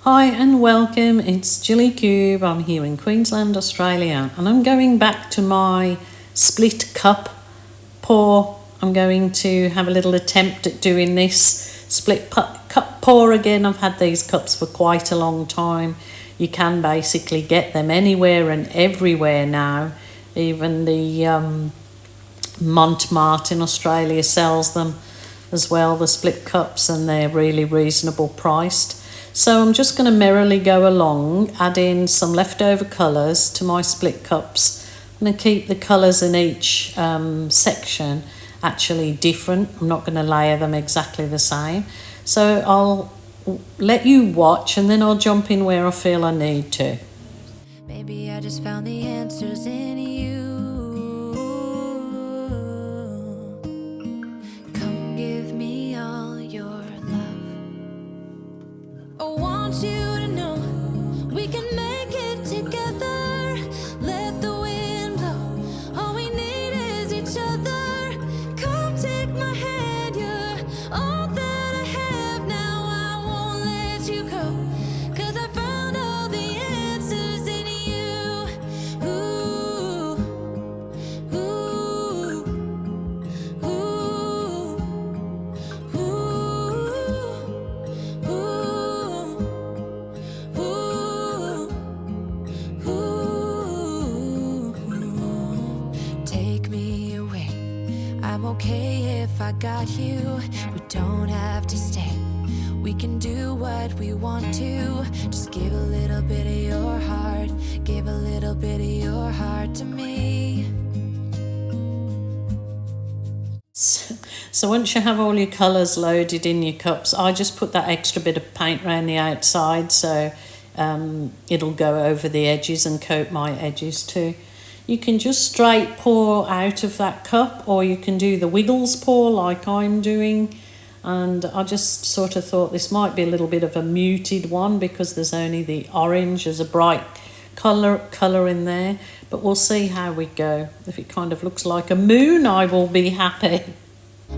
Hi and welcome, it's Jilly Cube. I'm here in Queensland, Australia, and I'm going back to my split cup pour. I'm going to have a little attempt at doing this split cup pour again. I've had these cups for quite a long time. You can basically get them anywhere and everywhere now. Even the Montmartre in Australia sells them as well, the split cups, and they're really reasonable priced. So I'm just going to merrily go along, add in some leftover colours to my split cups. I'm going to keep the colours in each section actually different. I'm not going to layer them exactly the same. So I'll let you watch and then I'll jump in where I feel I need to. Maybe I just found the answers in you. Come give me all your love. I want you to know we can make it together. Let the wind blow. All we need is each other. Come take my hand, you're all that I have now. I won't let you go, 'cause I found all the answers in you. Ooh, ooh, ooh, ooh. Take me away. I'm okay if I got you. We don't have to stay. We can do what we want to. Just give a little bit of your heart. Give a little bit of your heart to me. So once you have all your colours loaded in your cups, I just put that extra bit of paint around the outside so it'll go over the edges and coat my edges too. You can just straight pour out of that cup, or you can do the wiggles pour like I'm doing. And I just sort of thought this might be a little bit of a muted one because there's only the orange as a bright colour in there. But we'll see how we go. If it kind of looks like a moon, I will be happy.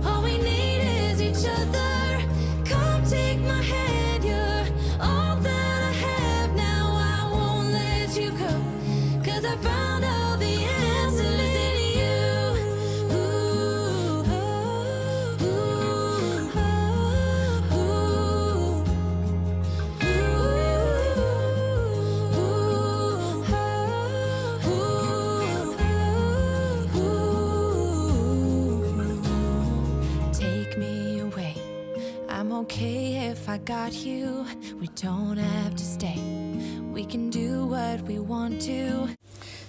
All we need is each other. Come take my hand, you're all that I have now. I won't let you go, 'cause I found all the answers in you. Ooh, ooh, ooh, Take me away. I'm okay if I got you. We don't have to stay. We can do what we want to.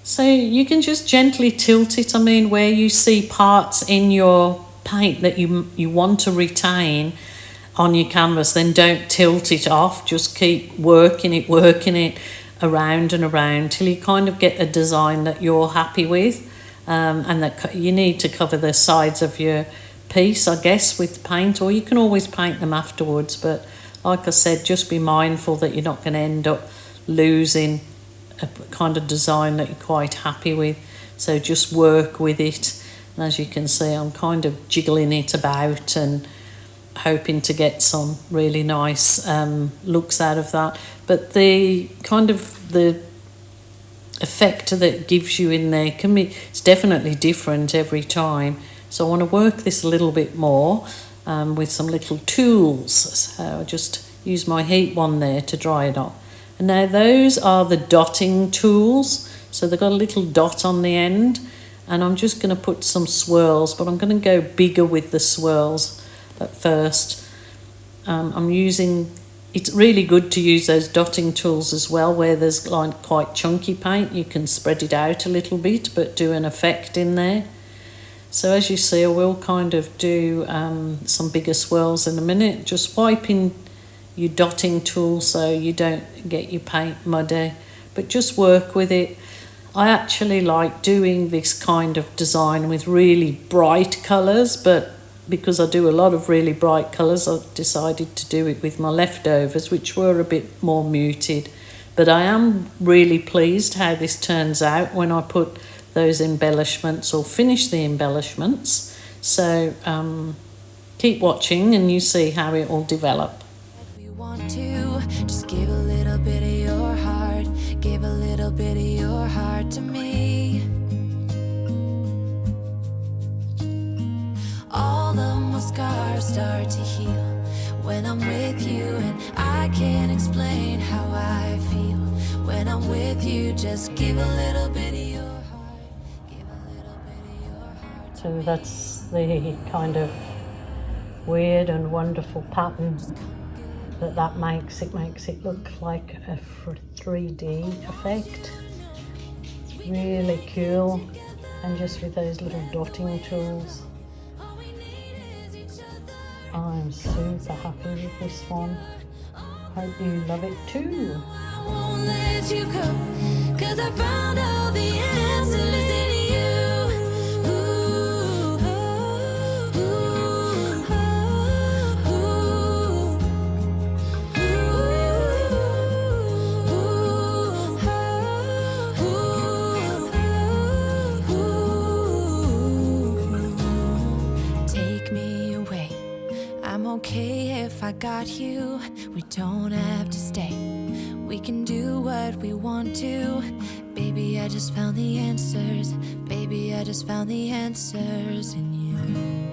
So you can just gently tilt it. I mean, where you see parts in your paint that you want to retain on your canvas, then don't tilt it off. Just keep working it around and around till you kind of get a design that you're happy with. And that you need to cover the sides of your piece, I guess, with paint, or you can always paint them afterwards. But like I said, just be mindful that you're not going to end up losing a kind of design that you're quite happy with. So just work with it. And as you can see, I'm kind of jiggling it about and hoping to get some really nice looks out of that. But the kind of the effect that it gives you in there it's definitely different every time. So I want to work this a little bit more with some little tools. So I just use my heat one there to dry it off. And now those are the dotting tools. So they've got a little dot on the end, and I'm just going to put some swirls, but I'm going to go bigger with the swirls at first. It's really good to use those dotting tools as well, where there's like quite chunky paint. You can spread it out a little bit, but do an effect in there. So as you see, I will kind of do some bigger swirls in a minute. Just wiping your dotting tool so you don't get your paint muddy, but just work with it. I actually like doing this kind of design with really bright colours, but because I do a lot of really bright colours, I decided to do it with my leftovers, which were a bit more muted. But I am really pleased how this turns out when I put those embellishments or finish the embellishments. So keep watching and you see how it will develop. We want to just give a little bit of your heart, give a little bit of your heart to me. All of my scars start to heal when I'm with you, and I can't explain how I feel when I'm with you. Just give a little bit of your heart, give a little bit of your heart. So that's the kind of weird and wonderful pattern that makes. It makes it look like a 3D effect. Really cool, and just with those little dotting tools. I'm super happy with this one. Hope you love it too. I won't let you go, 'cause I found all the answers in you. Take me away, I'm okay if I got you. We don't have to stay, we can do what we want to. Baby, I just found the answers. Baby, I just found the answers in you.